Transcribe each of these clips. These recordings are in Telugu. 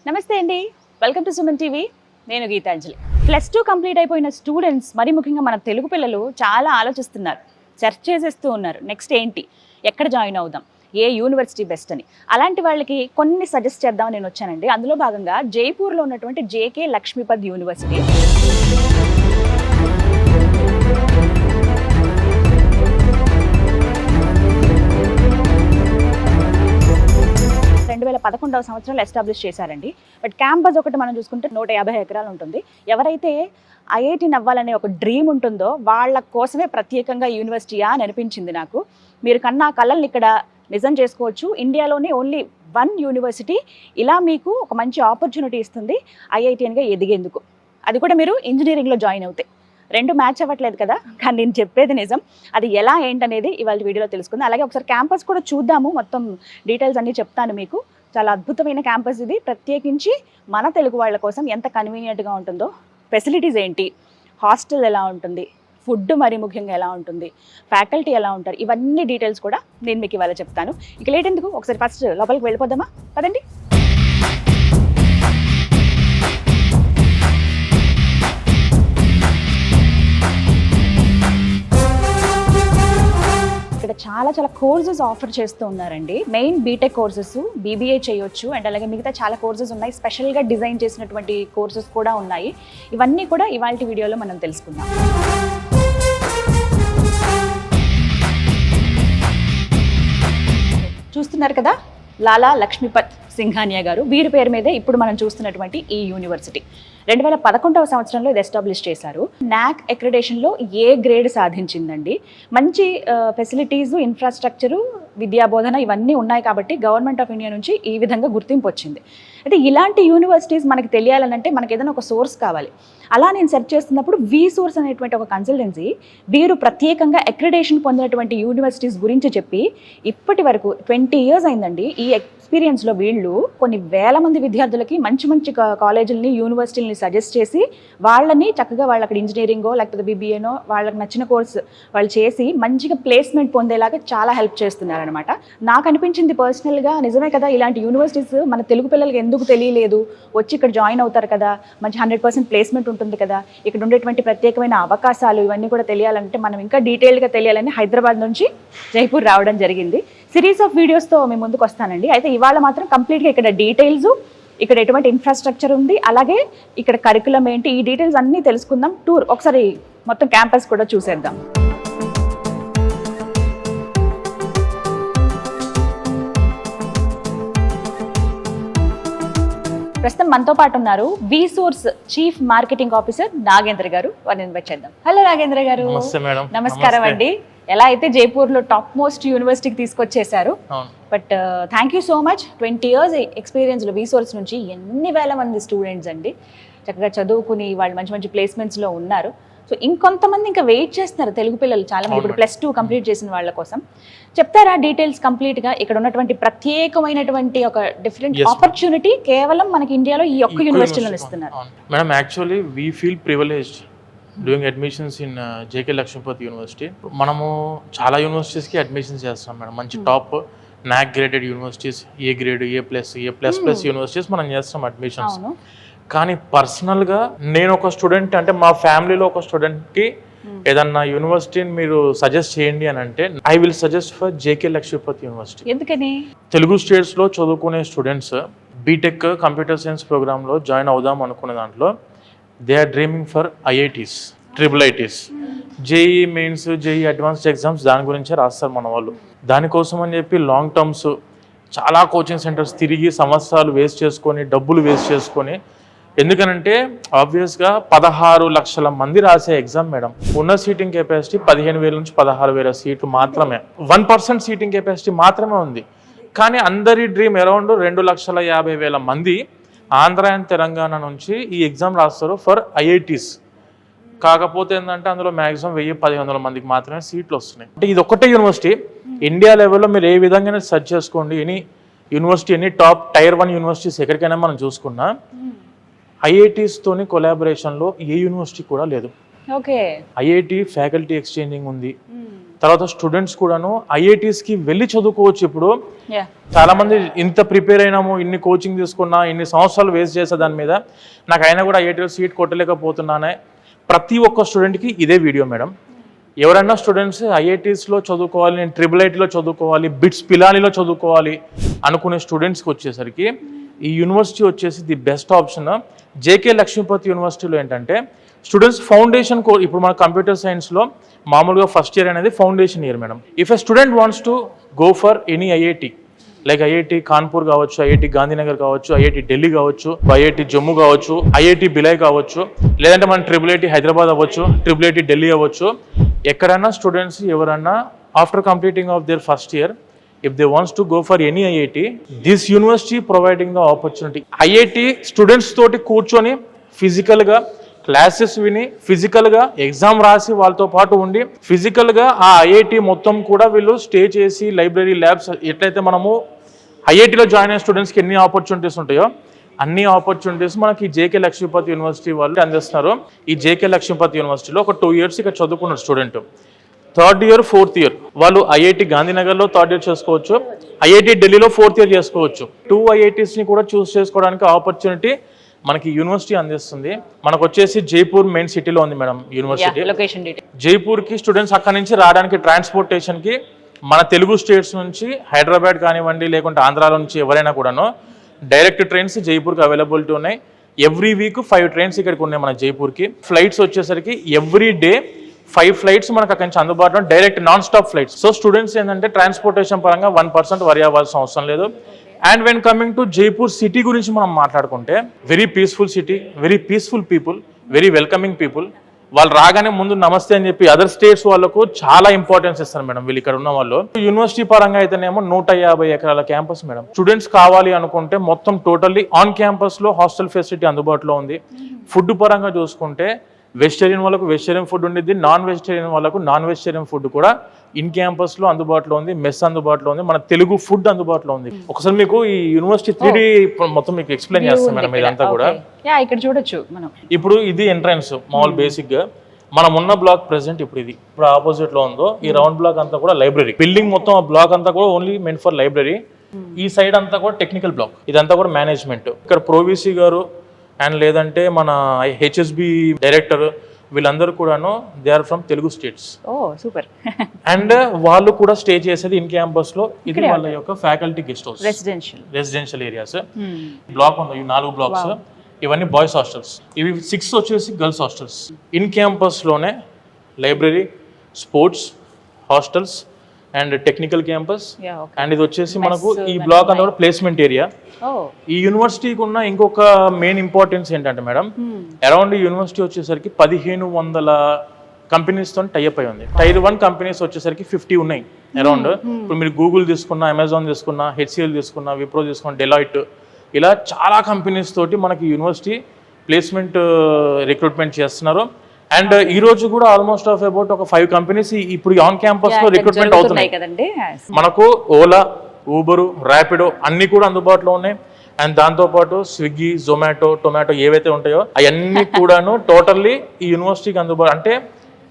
నమస్తే అండి, వెల్కమ్ టు సుమన్ టీవీ. నేను గీతాంజలి. +2 కంప్లీట్ అయిపోయిన స్టూడెంట్స్, మరి ముఖ్యంగా మన తెలుగు పిల్లలు చాలా ఆలోచిస్తున్నారు, సెర్చ్ చేసేస్తూ ఉన్నారు. నెక్స్ట్ ఏంటి, ఎక్కడ జాయిన్ అవుదాం, ఏ యూనివర్సిటీ బెస్ట్ అని. అలాంటి వాళ్ళకి కొన్ని సజెస్ట్ చేద్దామని నేను వచ్చానండి. అందులో భాగంగా జైపూర్లో ఉన్నటువంటి జేకే లక్ష్మీపద్ యూనివర్సిటీ. 2011వ సంవత్సరంలో ఎస్టాబ్లిష్ చేశారండి. బట్ క్యాంపస్ ఒకటి మనం చూసుకుంటే 150 ఎకరాలు ఉంటుంది. ఎవరైతే ఐఐటీని అవ్వాలనే ఒక డ్రీమ్ ఉంటుందో వాళ్ళ కోసమే ప్రత్యేకంగా యూనివర్సిటీయా అని అనిపించింది నాకు. మీరు కన్నా కళల్ని ఇక్కడ నిజం చేసుకోవచ్చు. ఇండియాలోనే ఓన్లీ 1 యూనివర్సిటీ ఇలా మీకు ఒక మంచి ఆపర్చునిటీ ఇస్తుంది ఐఐటీఎన్గా ఎదిగేందుకు. అది కూడా మీరు ఇంజనీరింగ్లో జాయిన్ అవుతాయి. 2 మ్యాచ్ అవ్వట్లేదు కదా, కానీ నేను చెప్పేది నిజం. అది ఎలా ఏంటనేది ఇవాళ వీడియోలో తెలుసుకుందాం. అలాగే ఒకసారి క్యాంపస్ కూడా చూద్దాము, మొత్తం డీటెయిల్స్ అన్నీ చెప్తాను మీకు. చాలా అద్భుతమైన క్యాంపస్ ఇది, ప్రత్యేకించి మన తెలుగు వాళ్ళ కోసం ఎంత కన్వీనియంట్గా ఉంటుందో, ఫెసిలిటీస్ ఏంటి, హాస్టల్ ఎలా ఉంటుంది, ఫుడ్ మరి ముఖ్యంగా ఎలా ఉంటుంది, ఫ్యాకల్టీ ఎలా ఉంటారు, ఇవన్నీ డీటెయిల్స్ కూడా నేను మీకు ఇవాళ చెప్తాను. ఇక లేట్ ఎందుకు, ఒకసారి ఫస్ట్ లోపలికి వెళ్ళిపోదామా, పదండి. ఇక్కడ చాలా కోర్సెస్ ఆఫర్ చేస్తూ ఉన్నారండి. మెయిన్ బీటెక్ కోర్సెస్, బీబీఏ చేయొచ్చు, అండ్ అలాగే మిగతా చాలా కోర్సెస్ ఉన్నాయి. స్పెషల్గా డిజైన్ చేసినటువంటి కోర్సెస్ కూడా ఉన్నాయి. ఇవన్నీ కూడా ఇవాళ వీడియోలో మనం తెలుసుకుందాం. చూస్తున్నారు కదా, లాలా లక్ష్మీపద్ సింఘానియా గారు, వీరి పేరు మీదే ఇప్పుడు మనం చూస్తున్నటువంటి ఈ యూనివర్సిటీ. 2011వ సంవత్సరంలో ఇది ఎస్టాబ్లిష్ చేశారు. నాక్ అక్రిడేషన్లో ఏ గ్రేడ్ సాధించిందండి. మంచి ఫెసిలిటీస్, ఇన్ఫ్రాస్ట్రక్చరు, విద్యాబోధన ఇవన్నీ ఉన్నాయి కాబట్టి గవర్నమెంట్ ఆఫ్ ఇండియా నుంచి ఈ విధంగా గుర్తింపు వచ్చింది. అయితే ఇలాంటి యూనివర్సిటీస్ మనకి తెలియాలనంటే మనకి ఏదైనా ఒక సోర్స్ కావాలి. అలా నేను సెర్చ్ చేస్తున్నప్పుడు V-Source అనేటువంటి ఒక కన్సల్టెన్సీ, వీరు ప్రత్యేకంగా అక్రిడేషన్ పొందినటువంటి యూనివర్సిటీస్ గురించి చెప్పి ఇప్పటి వరకు 20 years అయిందండి. ఈ ఎక్స్పీరియన్స్లో వీళ్ళు కొన్ని వేల మంది విద్యార్థులకి మంచి మంచి కాలేజీలని, యూనివర్సిటీలని సజెస్ట్ చేసి వాళ్ళని చక్కగా వాళ్ళు అక్కడ ఇంజనీరింగో లేకపోతే బీబీఏనో వాళ్ళకి నచ్చిన కోర్స్ వాళ్ళు చేసి మంచిగా ప్లేస్మెంట్ పొందేలాగా చాలా హెల్ప్ చేస్తున్నారనమాట. నాకు అనిపించింది పర్సనల్గా, నిజమే కదా, ఇలాంటి యూనివర్సిటీస్ మన తెలుగు పిల్లలకి ఎందుకు తెలియలేదు, వచ్చి ఇక్కడ జాయిన్ అవుతారు కదా, మంచి 100% ప్లేస్మెంట్ ఉంటుంది కదా, ఇక్కడ ఉండేటువంటి ప్రత్యేకమైన అవకాశాలు ఇవన్నీ కూడా తెలియాలంటే మనం ఇంకా డీటెయిల్గా తెలియాలని హైదరాబాద్ నుంచి జైపూర్ రావడం జరిగింది. సిరీస్ ఆఫ్ వీడియోస్తో మీ ముందుకు వస్తానండి. అయితే ఇవాళ మాత్రం కంప్లీట్గా ఇక్కడ డీటెయిల్స్, ఇక్కడ ఎటువంటి ఇన్ఫ్రాస్ట్రక్చర్ ఉంది, అలాగే ఇక్కడ కరికులం ఏంటి, ఈ డీటెయిల్స్ అన్నీ తెలుసుకుందాం. టూర్ ఒకసారి మొత్తం క్యాంపస్ కూడా చూసేద్దాం. ప్రస్తుతం మనతో పాటు ఉన్నారు V-Source chief marketing officer Nagendra గారు. వారిని ఇన్వైట్ చేద్దాం. హలో నాగేంద్ర గారు. నమస్కారం అండి. ఎలా అయితే జైపూర్లో టాప్ మోస్ట్ యూనివర్సిటీకి తీసుకొచ్చేసారు, but thank you so much. 20 years ఎక్స్పీరియన్స్లో V-Source నుంచి ఎన్ని వేల మంది స్టూడెంట్స్ అండి చక్కగా చదువుకుని వాళ్ళు మంచి మంచి ప్లేస్మెంట్స్లో ఉన్నారు. సో ఇంకొంతమంది ఇంకా వెయిట్ చేస్తున్నారు తెలుగు పిల్లలు చాలా మంది, ఇప్పుడు +2 కంప్లీట్ చేసిన వాళ్ళ కోసం. చెప్తారా డీటెయిల్స్ కంప్లీట్గా, ఇక్కడ ఉన్నటువంటి ప్రత్యేకమైనటువంటి ఒక డిఫరెంట్ ఆపర్చునిటీ కేవలం మనకి ఇండియాలో ఈ ఒక్క యూనివర్సిటీలో ఇస్తున్నారు? Madam, actually we feel privileged doing admissions in JK Lakshmipat university. మనము చాలా యూనివర్సిటీస్కి అడ్మిషన్స్ చేస్తాం మేడం. మంచి top NAAC graded universities, A grade, ఏ++ యూనివర్సిటీస్ మనం చేస్తాం అడ్మిషన్స్. కానీ పర్సనల్గా నేను ఒక స్టూడెంట్, అంటే మా ఫ్యామిలీలో ఒక స్టూడెంట్కి ఏదన్నా యూనివర్సిటీని మీరు సజెస్ట్ చేయండి అని అంటే I will suggest for JK Lakshmipat university. ఎందుకని? తెలుగు స్టేట్స్లో చదువుకునే స్టూడెంట్స్ బీటెక్ కంప్యూటర్ సైన్స్ ప్రోగ్రాంలో జాయిన్ అవుదాం అనుకునే దాంట్లో they are dreaming for IITs, IIITs, JEE mains, JEE advanced exams దాని గురించే రాస్తారు మన వాళ్ళు. దానికోసం అని చెప్పి లాంగ్ టర్మ్స్ చాలా కోచింగ్ సెంటర్స్ తిరిగి సంవత్సరాలు వేస్ట్ చేసుకొని, డబ్బులు వేస్ట్ చేసుకొని, ఎందుకనంటే ఆబ్వియస్గా 16 లక్షల మంది రాసే ఎగ్జామ్ మేడం. ఉన్న సీటింగ్ కెపాసిటీ 15,000 నుంచి 16,000 సీట్లు మాత్రమే, 1% సీటింగ్ కెపాసిటీ మాత్రమే ఉంది. కానీ అందరి డ్రీమ్ అరౌండ్ 2,50,000 మంది ఆంధ్ర అండ్ తెలంగాణ నుంచి ఈ ఎగ్జామ్ రాస్తారు ఫర్ ఐఐటీస్. కాకపోతే ఏంటంటే అందులో మ్యాక్సిమం 1,000-1,500 మందికి మాత్రమే సీట్లు వస్తున్నాయి. అంటే ఇది ఒక్కటే యూనివర్సిటీ. ఇండియా లెవెల్లో మీరు ఏ విధంగా సెర్చ్ చేసుకోండి, any university, any top Tier 1 universities ఎక్కడికైనా మనం చూసుకున్నా ఐఐటీస్ తోని కొలాబరేషన్లో ఏ యూనివర్సిటీ కూడా లేదు. ఓకే. ఐఐటి ఫ్యాకల్టీ ఎక్స్చేంజింగ్ ఉంది, తర్వాత స్టూడెంట్స్ కూడాను ఐఐటీస్కి వెళ్ళి చదువుకోవచ్చు. ఇప్పుడు యా చాలా మంది ఇంత ప్రిపేర్ అయినాము, ఇన్ని కోచింగ్ తీసుకున్నా, ఇన్ని సంవత్సరాలు వేస్ట్ చేసే దాని మీద నాకు అయినా కూడా ఐఐటీలో సీట్ కొట్టలేకపోతున్నానే. ప్రతి ఒక్క స్టూడెంట్కి ఇదే వీడియో మేడం. ఎవరైనా స్టూడెంట్స్ ఐఐటీస్లో చదువుకోవాలి, నేను IIITలో చదువుకోవాలి, బిట్స్ పిలానీలో చదువుకోవాలి అనుకునే స్టూడెంట్స్కి వచ్చేసరికి ఈ యూనివర్సిటీ వచ్చేసి the best option. JK Lakshmipati యూనివర్సిటీలో ఏంటంటే స్టూడెంట్స్ ఫౌండేషన్ ఇప్పుడు మన కంప్యూటర్ సైన్స్లో మామూలుగా ఫస్ట్ ఇయర్ అనేది foundation year madam. If a student wants to go for any IIT like IIT Kanpur కావచ్చు, ఐఐటి గాంధీనగర్ కావచ్చు, ఐఐటి ఢిల్లీ కావచ్చు, ఐఐటి జమ్మూ కావచ్చు, ఐఐటి బిలై కావచ్చు, లేదంటే మన IIIT హైదరాబాద్ అవ్వచ్చు, IIIT ఢిల్లీ అవ్వచ్చు. ఎక్కడైనా స్టూడెంట్స్ ఎవరన్నా after completing of their first year if they wants to go for any IIT, this university providing the opportunity. IIT students తోటి కూర్చొని ఫిజికల్గా క్లాసెస్ విని, ఫిజికల్గా ఎగ్జామ్ రాసి వాళ్ళతో పాటు ఉండి, ఫిజికల్గా ఆ ఐఐటి మొత్తం కూడా వీళ్ళు స్టే చేసి లైబ్రరీ ల్యాబ్స్ ఎట్లయితే మనము ఐఐటిలో జాయిన్ అయిన స్టూడెంట్స్కి ఎన్ని ఆపర్చునిటీస్ ఉంటాయో అన్ని ఆపర్చునిటీస్ మనకి జేకే లక్ష్మీపతి యూనివర్సిటీ వాళ్ళు అందిస్తున్నారు. ఈ జేకే లక్ష్మీపతి యూనివర్సిటీలో ఒక 2 years ఇక్కడ చదువుకున్న student 3rd year 4th year వాళ్ళు ఐఐటి గాంధీనగర్లో 3rd year చేసుకోవచ్చు, ఐఐటి ఢిల్లీలో 4th year చేసుకోవచ్చు. 2 IITsని కూడా చూస్ చేసుకోవడానికి ఆపర్చునిటీ మనకి యూనివర్సిటీ అందిస్తుంది. మనకు వచ్చేసి జైపూర్ మెయిన్ సిటీలో ఉంది మేడం యూనివర్సిటీ. Location detail. జైపూర్కి స్టూడెంట్స్ అక్కడి నుంచి రావడానికి ట్రాన్స్పోర్టేషన్కి మన తెలుగు స్టేట్స్ నుంచి హైదరాబాద్ కానివ్వండి, లేకుంటే ఆంధ్రాలో నుంచి ఎవరైనా కూడాను డైరెక్ట్ ట్రైన్స్ జైపూర్కి అవైలబిలిటీ ఉన్నాయి. ఎవ్రీ వీక్ 5 trains ఇక్కడికి ఉన్నాయి మన జైపూర్కి. ఫ్లైట్స్ వచ్చేసరికి ఎవ్రీ డే 5 flights మనకు అక్కడి నుంచి అందుబాటులో, direct non stop flights. So students ఏంటంటే ట్రాన్స్పోర్టేషన్ పరంగా 1% వరి అవ్వాల్సిన అవసరం లేదు. And when coming to Jaipur city గురించి మనం మాట్లాడుకుంటే very peaceful city, very peaceful people, very welcoming people. వాళ్ళు రాగానే ముందు నమస్తే అని చెప్పి అదర్ స్టేట్స్ వాళ్ళకు చాలా ఇంపార్టెన్స్ ఇస్తారు మేడం వీళ్ళు ఇక్కడ ఉన్న వాళ్ళు. యూనివర్సిటీ పరంగా అయితేనేమో 150 ఎకరాల క్యాంపస్ మేడం. స్టూడెంట్స్ కావాలి అనుకుంటే మొత్తం టోటల్లీ ఆన్ క్యాంపస్ లో హాస్టల్ ఫెసిలిటీ అందుబాటులో ఉంది. ఫుడ్ పరంగా చూసుకుంటే వెజిటేరియన్ వాళ్ళకు వెజిటేరియన్ ఫుడ్ ఉండిద్ది, నాన్ వెజిటేరియన్ వాళ్ళకు నాన్ వెజిటేరియన్ ఫుడ్ కూడా ఇన్ క్యాంపస్ లో అందుబాటులో ఉంది, మెస్ అందుబాటులో ఉంది, మన తెలుగు ఫుడ్ అందుబాటులో ఉంది. ఒకసారి మీకు ఈ యూనివర్సిటీ 3D మొత్తం మీకు ఎక్స్ప్లెయిన్ చేస్తాం మేడం ఇదంతా కూడా. ఇక్కడ చూడొచ్చు మనం. ఇప్పుడు ఇది ఎంట్రన్స్ మామూలు బేసిక్ గా మనం ఉన్న బ్లాక్ ప్రెసెంట్ ఇప్పుడు ఆపోజిట్ లో ఉందో ఈ రౌండ్ బ్లాక్ అంతా కూడా లైబ్రరీ. బిల్డింగ్ మొత్తం ఆ బ్లాక్ అంతా కూడా ఓన్లీ మెంట్ ఫర్ లైబ్రరీ. ఈ సైడ్ అంతా కూడా టెక్నికల్ బ్లాక్, ఇదంతా కూడా మేనేజ్మెంట్. ఇక్కడ ప్రోవిసి గారు అండ్ లేదంటే మన HSB డైరెక్టర్ వీళ్ళందరూ కూడాను they are from Telugu states. Super. And వాళ్ళు కూడా స్టే చేసేది ఇన్ క్యాంపస్ లో. ఇది వాళ్ళ యొక్క faculty guest house, residential areas. Block ఉంది, ఈ 4 blocks ఇవన్నీ బాయ్స్ హాస్టల్స్, ఇవి 6 వచ్చేసి గర్ల్స్ హాస్టల్స్. ఇన్ క్యాంపస్ లోనే library, sports, hostels and technical campus. And ఇది వచ్చేసి మనకు ఈ బ్లాక్ అంతా కూడా ప్లేస్మెంట్ ఏరియా. ఈ యూనివర్సిటీకి ఉన్న ఇంకొక మెయిన్ ఇంపార్టెన్స్ ఏంటంటే మేడం, అరౌండ్ ఈ యూనివర్సిటీ వచ్చేసరికి 1500 కంపెనీస్ తో టైఅప్ అయి ఉంది. Tier 1 కంపెనీస్ వచ్చేసరికి 50 ఉన్నాయి అరౌండ్. ఇప్పుడు మీరు గూగుల్ తీసుకున్నా, అమెజాన్ తీసుకున్నా, HCL తీసుకున్నా, విప్రో తీసుకున్నా, డెలాయిట్, ఇలా చాలా కంపెనీస్ తోటి మనకి యూనివర్సిటీ ప్లేస్మెంట్ రిక్రూట్మెంట్ చేస్తున్నారు. అండ్ ఈ రోజు కూడా ఆల్మోస్ట్ ఆఫ్ అబౌట్ ఒక 5 కంపెనీస్ ఇప్పుడు ఆన్ క్యాంపస్ లో రిక్రూట్మెంట్ అవుతున్నాయి. మనకు ఓలా, ఊబరు, ర్యాపిడో అన్ని కూడా అందుబాటులో ఉన్నాయి. అండ్ దాంతోపాటు స్విగ్గీ, జొమాటో, టొమాటో ఏవైతే ఉంటాయో అవన్నీ కూడాను టోటల్లీ ఈ యూనివర్సిటీకి అందుబాటు. అంటే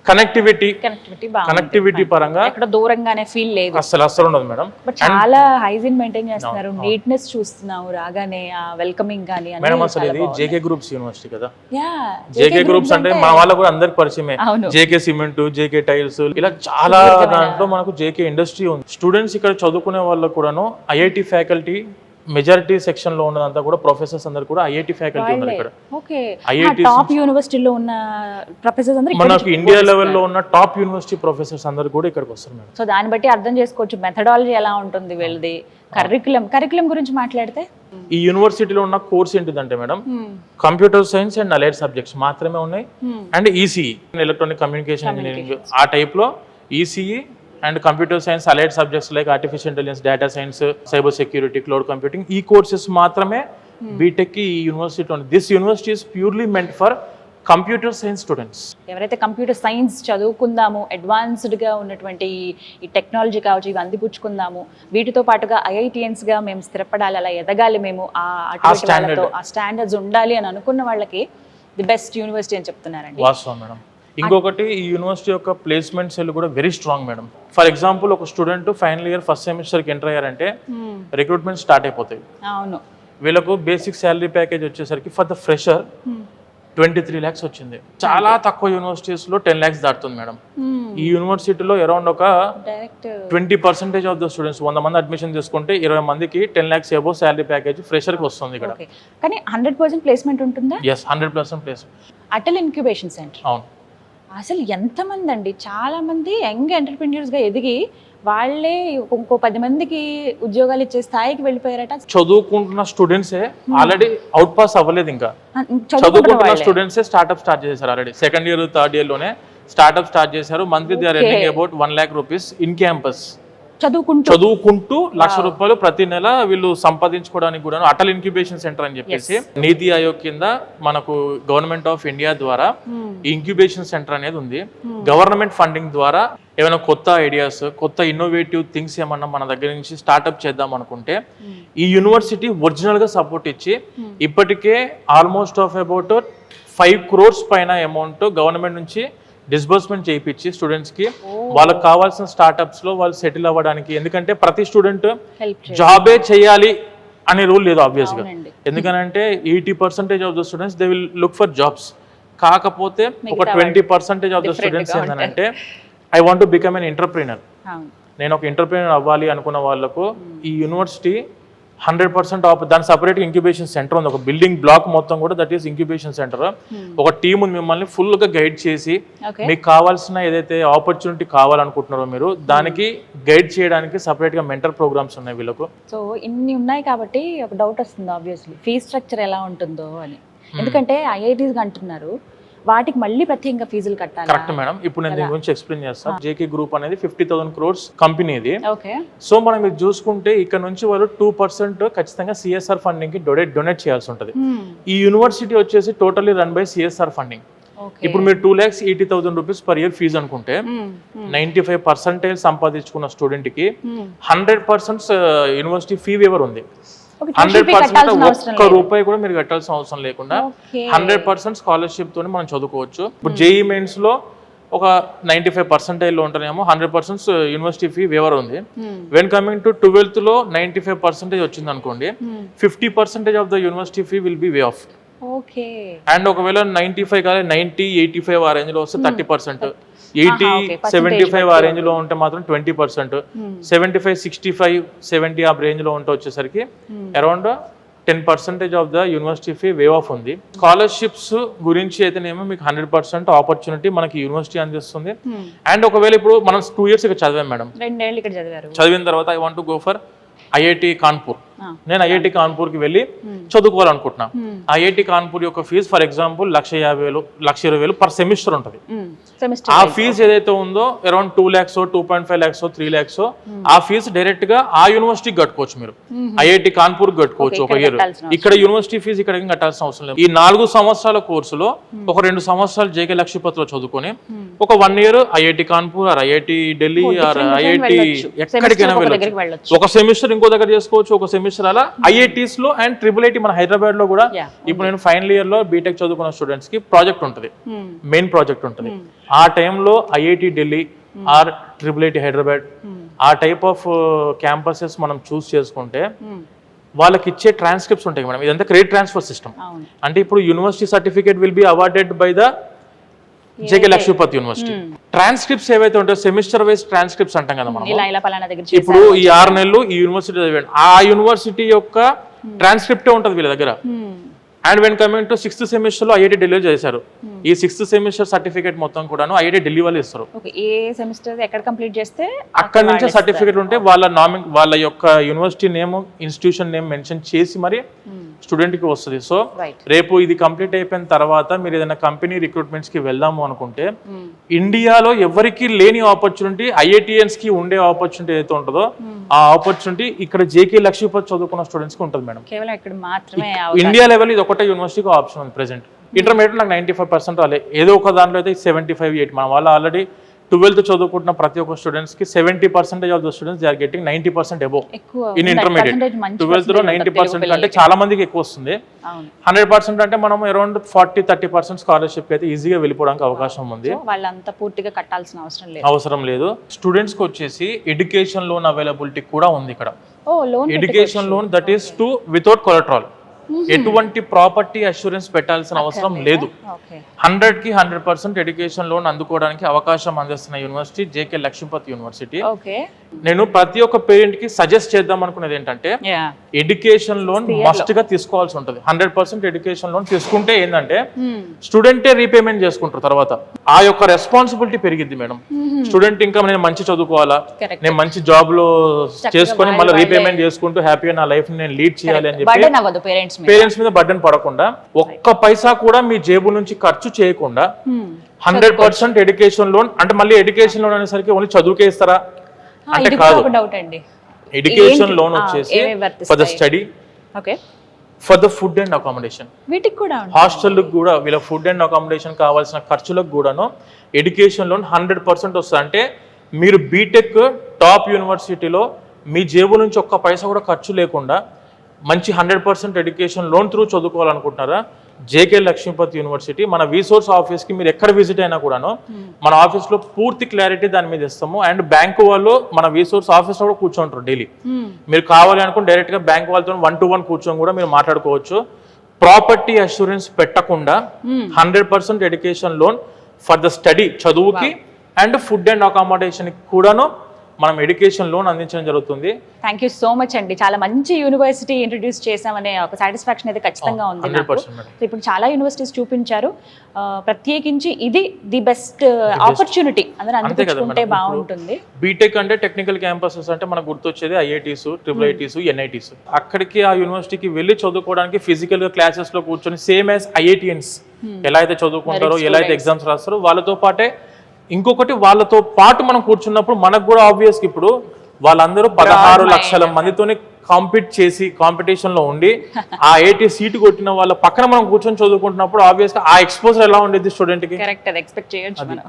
కనెక్టివిటీ పరంగా ఎక్కడ దూరంగానే ఫీల్ లేదు, అసలు ఉండదు మేడం. బట్ చాలా హైజీన్ మెయింటైన్ చేస్తున్నారు, నీట్నెస్ చూస్తున్నాము రాగానే, వెల్కమింగ్ గానీ. మేడం అసలు ఇది జేకే గ్రూప్స్ యూనివర్సిటీ కదా. జేకే గ్రూప్స్ అంటే మన వాళ్ళ కూడా అందరికి పరిచయమే. జేకే సిమెంట్, జేకే టైల్స్, ఇలా చాలా దాంట్లో మనకు జేకే ఇండస్ట్రీ ఉంది. స్టూడెంట్స్ ఇక్కడ చదువుకునే వాళ్ళకు కూడాను ఐఐటి ఫ్యాకల్టీ మెజారిటీ సెక్షన్ లో ఉన్నదంతా కూడా ప్రొఫెసర్స్ అందరు కూడా ఐఐటి ఫ్యాకల్టీ ఉన్నారు ఇక్కడ. ఐఐటి టాప్ యూనివర్సిటీలో ఉన్న ప్రొఫెసర్స్ అందరూ మనకు ఇండియా లెవెల్లో ఉన్న టాప్ యూనివర్సిటీ ప్రొఫెసర్స్ అందరు కూడా ఇక్కడికి వస్తారు మేడం. సో దాన్ని బట్టి అర్థం చేసుకోవచ్చు మెథడాలజీ ఎలా ఉంటుంది వీళ్ళది. కరికులం గురించి మాట్లాడితే ఈ యూనివర్సిటీలో ఉన్న కోర్స్ ఏంటిదంటే madam, computer science and allied subjects మాత్రమే ఉన్నాయి. And ECE, electronic communication engineering, ఆ టైప్ లో ECE and computer science allied subjects like artificial intelligence, data science, cyber security, cloud computing, ఈ కోర్సెస్ మాత్రమే బీటెక్ ఈ యూనివర్సిటీ ఉంది. This university is purely meant for computer science students. ఎవరైతే కంప్యూటర్ సైన్స్ చదువుకుందాము, అడ్వాన్స్డ్గా ఉన్నటువంటి ఈ టెక్నాలజీ కావచ్చు, ఇవి అందిపుచ్చుకుందాము, వీటితో పాటుగా ఐఐటియన్స్గా మేము స్థిరపడాలి, అలా ఎదగాలి మేము, ఆ స్టాండర్డ్స్ ఉండాలి అని అనుకున్న వాళ్ళకి ది బెస్ట్ యూనివర్సిటీ అని చెప్తున్నారండి. వాస్తవం మేడం. ఇంకొకటి ఈ యూనివర్సిటీ యొక్క ప్లేస్మెంట్ సెల్ కూడా very strong madam. For example ఒక స్టూడెంట్ ఫైనల్ ఇయర్ ఫస్ట్ సెమిస్టర్కి ఎంటర్ అయ్యారంటే రిక్రూట్మెంట్ స్టార్ట్ అయిపోతాయి. అవును, వీళ్ళకు బేసిక్ శాలరీ ప్యాకేజ్ వచ్చేసరికి ఫర్ ద ఫ్రెషర్ 23 lakhs వచ్చింది. చాలా తక్కువ యూనివర్సిటీస్లో 10 lakhs దాటుతుంది మేడం. ఈ యూనివర్సిటీలో అరౌండ్ ఒక డైరెక్ట్ 20% ఆఫ్ ద స్టూడెంట్స్ 100 మంది అడ్మిషన్ చేసుకుంటే 20 మందికి 10 lakhs అబోవ్ శాలరీ ప్యాకేజ్ ఫ్రెషర్కి వస్తుంది ఇక్కడ. కానీ 100% ప్లేస్మెంట్ ఉంటుందా? Yes, 100% placement. Atal incubation centre అవును. అసలు ఎంతమంది అండి, చాలా మంది యంగ్ ఎంటర్ప్రెన్యూర్స్గా ఎదిగి వాళ్ళే ఇంకో 10 మందికి ఉద్యోగాలు ఇచ్చే స్థాయికి వెళ్ళిపోయారట. చదువుకుంటున్న స్టూడెంట్సే ఆల్రెడీ అవుట్ పాస్ అవ్వలేదు, ఇంకా చదువుకుంటున్న స్టూడెంట్సే స్టార్ట్అప్ స్టార్ట్ చేశారు. Already second year third year లోనే స్టార్ట్అప్ స్టార్ట్ చేశారు. Monthly they are earning about 1 lakh rupees in campus. చదువుకుంటూ ₹1,00,000 ప్రతి నెల వీళ్ళు సంపాదించుకోవడానికి కూడా అటల్ ఇంక్యుబేషన్ సెంటర్ అని చెప్పేసి నీతి ఆయోగ్ కింద మనకు గవర్నమెంట్ ఆఫ్ ఇండియా ద్వారా ఈ ఇంక్యుబేషన్ సెంటర్ అనేది ఉంది. గవర్నమెంట్ ఫండింగ్ ద్వారా ఏమైనా కొత్త ఐడియాస్, కొత్త ఇన్నోవేటివ్ థింగ్స్ ఏమన్నా మన దగ్గర నుంచి స్టార్ట్అప్ చేద్దాం అనుకుంటే ఈ యూనివర్సిటీ ఒరిజినల్ గా సపోర్ట్ ఇచ్చి ఇప్పటికే ఆల్మోస్ట్ ఆఫ్ అబౌట్ 5 crores పైన అమౌంట్ గవర్నమెంట్ నుంచి డిస్బర్స్మెంట్ చేయించి స్టూడెంట్స్ కి వాళ్ళకి కావాల్సిన స్టార్ట్అప్స్ లో వాళ్ళు సెటిల్ అవ్వడానికి. ఎందుకంటే ప్రతి స్టూడెంట్ జాబే చేయాలి అనే రూల్ లేదు ఆబ్వియస్ గా. ఎందుకంటే 80% of the students they will look for jobs. కాకపోతే ఒక 20% ఆఫ్ ద స్టూడెంట్స్ ఏంటంటే I want to become an entrepreneur, నేను ఒక ఎంటర్ప్రీనర్ అవ్వాలి అనుకున్న వాళ్ళకు ఈ యూనివర్సిటీ 100% ఆఫ్ దాని సపరేట్ ఇంక్యుబేషన్ సెంటర్ ఉంది. ఒక బిల్డింగ్ బ్లాక్ మొత్తం కూడా దట్ ఈస్ ఇంక్యుబేషన్ సెంటర్. ఒక టీమ్ ఉంది మిమ్మల్ని ఫుల్ గా గైడ్ చేసి మీకు కావాల్సిన ఏదైతే ఆపర్చునిటీ కావాలనుకుంటున్నారో మీరు దానికి గైడ్ చేయడానికి సపరేట్ గా మెంటర్ ప్రోగ్రామ్స్ ఉన్నాయి వీళ్ళకు. సో ఇన్ని ఉన్నాయి కాబట్టి ఒక డౌట్ వస్తుంది ఆబ్వియస్లీ, ఫీజ్ స్ట్రక్చర్ ఎలా ఉంటుందో అని. ఎందుకంటే ఐఐటీస్ అంటున్నారు వాటికి మళ్ళీ ప్రత్యేకంగా ఫీజులు కట్టాలి. కరెక్ట్ మేడం, ఇప్పుడు నేను దీని గురించి ఎక్స్ప్లెయిన్ చేస్తాను. జేకే గ్రూప్ అనేది 50,000 crores కంపెనీ ఇది. సో మనం ఇది చూసుకుంటే ఇక్కడ నుంచి వాళ్ళు 2% ఖచ్చితంగా సిఎస్ఆర్ ఫండింగ్ కి డొనేట్ చేయాల్సి ఉంటుంది. ఈ యూనివర్సిటీ వచ్చేసి totally run by CSR funding. ఇప్పుడు మీరు 2,80,000 rupees పర్ ఇయర్ ఫీజు అనుకుంటే 95% సంపాదించుకున్న స్టూడెంట్ కి 100% యూనివర్సిటీ ఫీ వేవర్ ఉంది. 100% ఒక్క రూపాయి కూడా మీరు కట్టాల్సిన అవసరం లేకుండా 100% స్కాలర్షిప్ తోని మనం చదువుకోవచ్చు. ఇప్పుడు జేఈ మెయిన్స్ లో ఒక 95% లో ఉంటేనేమో 100% యూనివర్సిటీ ఫీ వేవర్ ఉంది. వెన్ కమింగ్ టు 12th లో 95% వచ్చింది అనుకోండి, 50% of the university fee will be way of. And ఒకవేళ 95 కాదు 90, 85 ఆ రేంజ్ లో వస్తే 30%, 80, 75 ఆ రేంజ్ లో ఉంటే మాత్రం 20%, 75, 65, 70 ఆ రేంజ్ లో ఉంటే వచ్చేసరికి around 10% of the university fee wave of ఉంది. స్కాలర్షిప్స్ గురించి అయితేనేమో మీకు 100% ఆపర్చునిటీ మనకి యూనివర్సిటీ అందిస్తుంది. అండ్ ఒకవేళ ఇప్పుడు మనం 2 years ఇక్కడ చదివాం మేడం, 2 ఏళ్ళు ఇక్కడ చదివారు, చదివిన తర్వాత I want to go for IIT Kanpur. నేను ఐఐటి కాన్పూర్ కి వెళ్ళి చదువుకోవాలనుకుంటున్నా. ఐఐటి కాన్పూర్ యొక్క fees for example 1,50,000, 1,20,000 per semester ఉంటుంది. ఆ ఫీజు ఏదైతే ఉందో అరౌండ్ 2 lakhs, 2.5 lakhs, 3 lakhs ఆ ఫీజు డైరెక్ట్ గా ఆ యూనివర్సిటీకి కట్టుకోవచ్చు. మీరు ఐఐటి కాన్పూర్ కట్టుకోవచ్చు ఒక ఇయర్. ఇక్కడ యూనివర్సిటీ ఫీజు ఇక్కడ కట్టాల్సిన అవసరం లేదు. ఈ 4 సంవత్సరాల కోర్సులో ఒక 2 సంవత్సరాలు జేకే లక్ష్మీపతిలో చదువుకొని ఒక 1 year IIT Kanpur or IIT Delhi or IIT ఎక్కడికైనా వెళ్ళొచ్చు. ఒక సెమిస్టర్ ఇంకో దగ్గర చేసుకోవచ్చు, ఒక సెమిస్టర్ అలా ఐఐటీస్ లో. అండ్ IIIT మన హైదరాబాద్ లో కూడా ఇప్పుడు నేను ఫైనల్ ఇయర్ లో బీటెక్ చదువుకున్న స్టూడెంట్స్ కి ప్రాజెక్ట్ ఉంటుంది, మెయిన్ ప్రాజెక్ట్ ఉంటుంది. ఆ టైంలో IIT Delhi or IIIT Hyderabad ఆ టైప్ ఆఫ్ క్యాంపసెస్ మనం చూస్ చేసుకుంటే వాళ్ళకి ఇచ్చే ట్రాన్స్క్రిప్ట్స్ ఉంటాయి మేడం. ఇదంతా క్రెడిట్ ట్రాన్స్ఫర్ సిస్టమ్. అంటే ఇప్పుడు university certificate will be awarded by the JK Lakshmipati university. Transcripts ఏవైతే ఉంటాయో సెమిస్టర్ వైజ్ ట్రాన్స్క్రిప్ట్స్ అంటాం కదా మనం. ఇప్పుడు ఈ 6 నెలలు ఈ యూనివర్సిటీ చదివాడు, ఆ యూనివర్సిటీ యొక్క ట్రాన్స్క్రిప్టే ఉంటుంది వీళ్ళ దగ్గర. And when coming to 6th semester లో ఐఐటి ఢిల్లీలో చేశారు. ఈ 6th సెమిస్టర్ సర్టిఫికేట్ మొత్తం కూడాను ఐఐటి ఢిల్లీ వాళ్ళు ఇస్తారు. ఏ సెమిస్టర్ ఎక్కడ కంప్లీట్ చేస్తే అక్కడ నుంచి సర్టిఫికేట్ ఉంటే వాళ్ళ యొక్క university name, institution name mention చేసి మరి స్టూడెంట్ కి వస్తుంది. సో రేపు ఇది కంప్లీట్ అయిపోయిన తర్వాత మీరు ఏదైనా కంపెనీ రిక్రూట్మెంట్స్ కి వెళ్దాము అనుకుంటే ఇండియాలో ఎవరికి లేని ఆపర్చునిటీ ఐఐటిఎన్స్ కి ఉండే ఆపర్చునిటీ ఏదైతే ఉంటుందో ఆ ఆపర్చునిటీ ఇక్కడ జేకే లక్ష్మీపతి చదువుకున్న స్టూడెంట్స్ కి ఉంటుంది మేడం. కేవలం ఇక్కడ మాత్రమే ఇండియా లెవెల్ ఇది ఒకటే యూనివర్సిటీకి ఆప్షన్ ఉంది ప్రెసెంట్. ఇంటర్మీడియట్ నాకు 95% రాలే, ఏదో ఒక దాంట్లో అయితే 75, 80. మన వాళ్ళు ఆల్రెడీ 12th చదువుకుంటున్న ప్రతి ఒక్క స్టూడెంట్స్ కి 70% of the students they are getting 90% above in intermediate. 12th లో 90% అంటే చాలా మందికి ఎక్కువ వస్తుంది. 100% అంటే మనం అరౌండ్ 40-30% స్కాలర్షిప్ అయితే ఈజీగా వెళ్ళిపోవడానికి అవకాశం ఉంది. వాళ్ళంతా పూర్తిగా కట్టాల్సిన అవసరం లేదు. స్టూడెంట్స్ కి వచ్చేసి ఎడ్యుకేషన్ లోన్ అవైలబిలిటీ కూడా ఉంది ఇక్కడ. Education loan that is to without collateral. ఎటువంటి ప్రాపర్టీ అష్యూరెన్స్ పెట్టాల్సిన అవసరం లేదు. 100కి 100% ఎడ్యుకేషన్ లోన్ అందుకోవడానికి అవకాశం అందిస్తున్న యూనివర్సిటీ జేకే లక్ష్మీపతి యూనివర్సిటీ. నేను ప్రతి ఒక్క పేరెంట్ కి సజెస్ట్ చేద్దాం అనుకునేది ఏంటంటే ఎడ్యుకేషన్ లోన్ మస్ట్ గా తీసుకోవాల్సి ఉంటుంది. 100% ఎడ్యుకేషన్ లోన్ తీసుకుంటే ఏంటంటే స్టూడెంటే రీపేమెంట్ చేసుకుంటారు. తర్వాత ఆ యొక్క రెస్పాన్సిబిలిటీ పెరిగిద్ది మేడం. స్టూడెంట్ ఇంకా నేను మంచి చదువుకోవాలా, నేను మంచి జాబ్ లో చేసుకొని మళ్ళీ రీపేమెంట్ చేసుకుంటూ హ్యాపీగా నా లైఫ్ నేను లీడ్ చేయాలి అని చెప్పి పేరెంట్స్ మీద బర్డెన్ పడకుండా, ఒక్క పైసా కూడా మీ జేబు నుంచి ఖర్చు చేయకుండా 100% ఎడ్యుకేషన్ లోన్. అంటే మళ్ళీ ఎడ్యుకేషన్ లోన్ అనేసరికి ఓన్లీ చదువుకే ఇస్తారా అంటే కాదు. ఎడ్యుకేషన్ లోన్ వచ్చేసి for the study, for the food and accommodation, వీటికి కూడా హాస్టల్కి కూడా వీళ్ళ ఫుడ్ అండ్ అకామిడేషన్ కావాల్సిన ఖర్చులకు కూడాను ఎడ్యుకేషన్ లోన్ 100% వస్తుంది. అంటే మీరు బీటెక్ టాప్ యూనివర్సిటీలో మీ జేబు నుంచి ఒక్క పైసా కూడా ఖర్చు లేకుండా మంచి 100% ఎడ్యుకేషన్ లోన్ త్రూ చదువుకోవాలనుకుంటున్నారా, జేకే లక్ష్మీపతి యూనివర్సిటీ మన రీసోర్స్ ఆఫీస్కి మీరు ఎక్కడ విజిట్ అయినా కూడాను మన ఆఫీస్లో పూర్తి క్లారిటీ దాని మీద ఇస్తాము. అండ్ బ్యాంకు వాళ్ళు మన రీసోర్స్ ఆఫీస్లో కూడా కూర్చోంటారు డైలీ. మీరు కావాలి అనుకుని డైరెక్ట్గా బ్యాంక్ వాళ్ళతో 1-to-1 కూర్చొని కూడా మీరు మాట్లాడుకోవచ్చు. ప్రాపర్టీ అష్యూరెన్స్ పెట్టకుండా 100% education loan for the study, చదువుకి అండ్ ఫుడ్ అండ్ అకామిడేషన్కి కూడాను మనం ఎడ్యుకేషన్ లోన్ అందించడం జరుగుతుంది. థ్యాంక్ యూ సో మచ్ అండి. చాలా మంచి యూనివర్సిటీ ఇంట్రడ్యూస్ చేసామనే ఒక సాటిస్ఫాక్షన్ అయితే ఖచ్చితంగా ఉంది. ఇప్పుడు చాలా యూనివర్సిటీస్ చూపించారు, ప్రత్యేకించి ఇది ది బెస్ట్ ఆపర్చునిటీ అందరూ అందించుకుంటే బాగుంటుంది. బీటెక్ అంటే టెక్నికల్ క్యాంపసెస్ అంటే మనకు గుర్తొచ్చేది ఐఐటీస్, IITs, NITs. అక్కడికి ఆ యూనివర్సిటీకి వెళ్ళి చదువుకోవడానికి ఫిజికల్ గా క్లాసెస్ లో కూర్చొని సేమ్ యాజ్ IITians ఎలా అయితే చదువుకుంటారో, ఎలా అయితే ఎగ్జామ్స్ రాస్తారో వాళ్ళతో పాటే ఇంకొకటి వాళ్ళతో పాటు మనం కూర్చున్నప్పుడు మనకు కూడా ఆబ్వియస్ ఇప్పుడు వాళ్ళందరూ 16 లక్షల మందితోనే కాంపీట్ చేసి కాంపిటీషన్ లో ఉండి ఆ 80 సీటు కొట్టిన వాళ్ళ పక్కన మనం కూర్చొని చదువుకుంటున్నప్పుడు ఆబ్వియస్ గా ఆ ఎక్స్పోజర్ ఎలా ఉండేది స్టూడెంట్ కి. కరెక్ట్, అది ఎక్స్పెక్ట్ చేయొచ్చు మనం.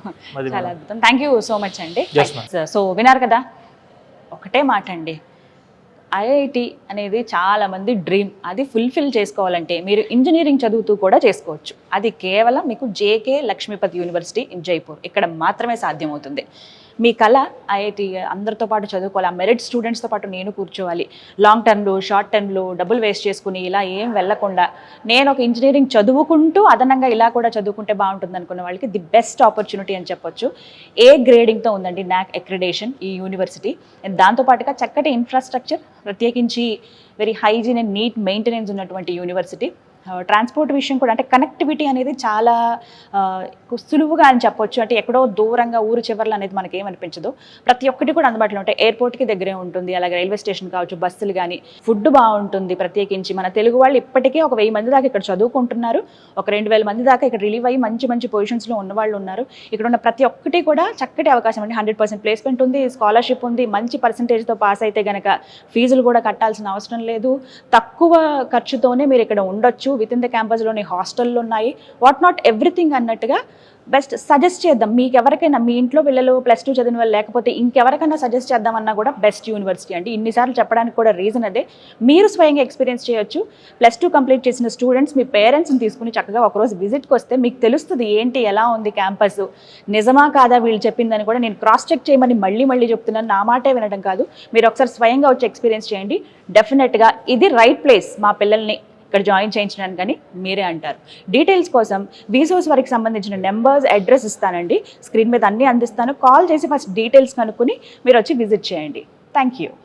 చాలా అద్భుతం. థ్యాంక్ యూ సో మచ్ అండి. సో విన్నారు కదా, ఒకటే మాట అండి, ఐఐటి అనేది చాలా మంది డ్రీమ్. అది ఫుల్ఫిల్ చేసుకోవాలంటే మీరు ఇంజనీరింగ్ చదువుతూ కూడా చేసుకోవచ్చు. అది కేవలం మీకు JK Lakshmipati university in Jaipur ఇక్కడ మాత్రమే సాధ్యమవుతుంది. మీ కళ ఐఐటి అందరితో పాటు చదువుకోవాలి, ఆ మెరిట్ స్టూడెంట్స్తో పాటు నేను కూర్చోవాలి, లాంగ్ టర్మ్లో షార్ట్ టర్మ్లో డబ్బులు వేస్ట్ చేసుకుని ఇలా ఏం వెళ్ళకుండా నేను ఒక ఇంజనీరింగ్ చదువుకుంటూ అదనంగా ఇలా కూడా చదువుకుంటే బాగుంటుంది అనుకున్న వాళ్ళకి ది బెస్ట్ ఆపర్చునిటీ అని చెప్పొచ్చు. ఏ గ్రేడింగ్తో ఉందండి నాక్ అక్రిడేషన్ ఈ యూనివర్సిటీ. దాంతోపాటుగా చక్కటి ఇన్ఫ్రాస్ట్రక్చర్, ప్రత్యేకించి very hygiene and neat maintenance ఉన్నటువంటి యూనివర్సిటీ. ట్రాన్స్పోర్ట్ విషయం కూడా, అంటే కనెక్టివిటీ అనేది చాలా సులువుగా అని చెప్పొచ్చు. అంటే ఎక్కడో దూరంగా ఊరు చివర్లు అనేది మనకి ఏమనిపించదు, ప్రతి ఒక్కటి కూడా అందుబాటులో ఉంటాయి. ఎయిర్పోర్ట్కి దగ్గరే ఉంటుంది, అలాగే రైల్వే స్టేషన్ కావచ్చు, బస్సులు కానీ, ఫుడ్ బాగుంటుంది. ప్రత్యేకించి మన తెలుగు వాళ్ళు ఇప్పటికే ఒక 1000 మంది దాకా ఇక్కడ చదువుకుంటున్నారు, ఒక 2000 మంది దాకా ఇక్కడ రిలీవ్ అయ్యి మంచి మంచి పొజిషన్స్లో ఉన్న వాళ్ళు ఉన్నారు. ఇక్కడ ఉన్న ప్రతి ఒక్కటి కూడా చక్కటి అవకాశం అండి. 100% ప్లేస్మెంట్ ఉంది, స్కాలర్షిప్ ఉంది, మంచి పర్సంటేజ్తో పాస్ అయితే కనుక ఫీజులు కూడా కట్టాల్సిన అవసరం లేదు, తక్కువ ఖర్చుతోనే మీరు ఇక్కడ ఉండొచ్చు. విత్ ఇన్ ద క్యాంపస్లోని హాస్టల్లో ఉన్నాయి, వాట్ నాట్ ఎవ్రీథింగ్ అన్నట్టుగా బెస్ట్ సజెస్ట్ చేద్దాం. మీకు ఎవరికైనా మీ ఇంట్లో పిల్లలు +2 చదివిన వాళ్ళు లేకపోతే ఇంకెవరికైనా సజెస్ట్ చేద్దామన్నా కూడా బెస్ట్ యూనివర్సిటీ అండి. ఇన్నిసార్లు చెప్పడానికి కూడా రీజన్ అదే. మీరు స్వయంగా ఎక్స్పీరియన్స్ చేయొచ్చు. +2 కంప్లీట్ చేసిన స్టూడెంట్స్ మీ పేరెంట్స్ని తీసుకుని చక్కగా ఒకరోజు విజిట్కి వస్తే మీకు తెలుస్తుంది ఏంటి, ఎలా ఉంది క్యాంపస్, నిజమా కాదా వీళ్ళు చెప్పిందని కూడా నేను క్రాస్ చెక్ చేయమని మళ్ళీ చెప్తున్నాను. నా మాటే వినడం కాదు, మీరు ఒకసారి స్వయంగా వచ్చి ఎక్స్పీరియన్స్ చేయండి. డెఫినెట్గా ఇది రైట్ ప్లేస్ మా పిల్లల్ని ఇక్కడ జాయిన్ చేయించడానికి కానీ మీరే అంటారు. డీటెయిల్స్ కోసం వీసోస్ వరకు సంబంధించిన నెంబర్స్, అడ్రస్ ఇస్తానండి, స్క్రీన్ మీద అన్నీ అందిస్తాను. కాల్ చేసి ఫస్ట్ డీటెయిల్స్ కనుక్కొని మీరు వచ్చి విజిట్ చేయండి. Thank you.